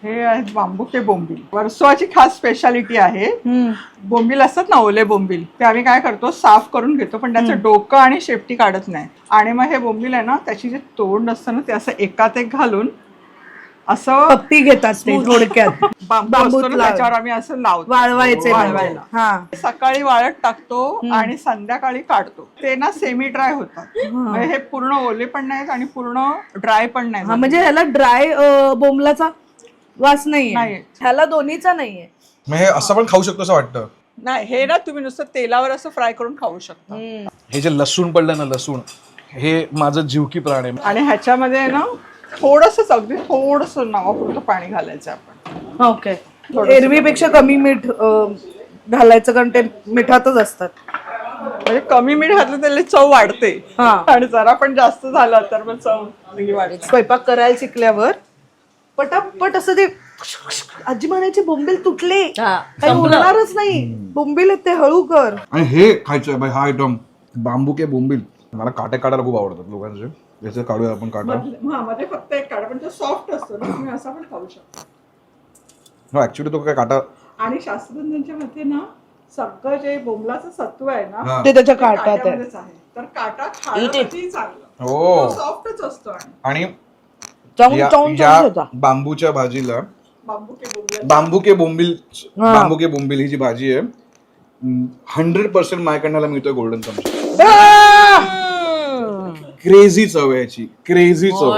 हे आहेत बांबुके बोंबील. वर्सोवाची खास स्पेशालिटी आहे. बोंबील असतात ना, ओले बोंबील, ते आम्ही काय करतो, साफ करून घेतो, पण त्याचं डोकं आणि शेपटी काढत नाही. आणि मग हे बोंबील आहे ना, त्याची जे तोंड असतं ना, ते असं एकात एक घालून असं पप्पी घेतात ते थोडक्यात. बांबू असतो ना, त्याच्यावर आम्ही असं लावतो वाळवायचे वाळवायला. हा. सकाळी वाळत टाकतो आणि संध्याकाळी काढतो. ते ना सेमी ड्राय होतात. म्हणजे हे पूर्ण ओले पण नाहीत आणि पूर्ण ड्राय पण नाही. म्हणजे ह्याला ड्राय बोंबलाचा वास नाहीये, नाही. ह्याला दोन्हीचा नाहीये. हे असं पण खाऊ शकतो असं वाटतं. नाही, हे ना तुम्ही नुसतं तेलावर असं फ्राय करून खाऊ शकता. हे जे लसूण पडलं ना, लसूण हे माझं जीवकी प्राण आहे. आणि ह्याच्यामध्ये ना थोडंसं, अगदी थोडंसं नावापुरतं पाणी घालायचं आपण. ओके. एरवीपेक्षा कमी मीठ घालायचं, कारण ते मिठातच असतात. म्हणजे कमी मीठ घातलं त्याला चव वाढते. आणि जरा पण जास्त झालं तर मग चव वाढते. स्वयंपाक करायला शिकल्यावर पटापट असं ते आजी म्हणायची बोंबील तुटले, काही उरणारच नाही, बोंबील ते हळू कर. आणि हे खायचं बाई, हा आयटम बांबुके बोंबील. मला काटे काढायला खूप आवडतात लोकांचे. याचे काढूया आपण काटा. मध्ये फक्त एक काढा, पण तो सॉफ्ट असतो ना, तुम्ही असा पण खाऊ शकता. हो, ऍक्च्युली तो काय काटा. आणि शास्त्रज्ञांच्या मते ना, सगळं जे बोंबलाचं सत्व आहे ना, ते त्याच्या काटात आहे. तर काटा खाण्यासाठी चांगलं. हो, सॉफ्टच असतो. आणि चावून या बांबूच्या भाजीला बांबुके बोंबील ही जी भाजी आहे, 100% माझ्याकडनं मिळतोय गोल्डन चमचा. क्रेझी चव आहे याची, क्रेझी चव.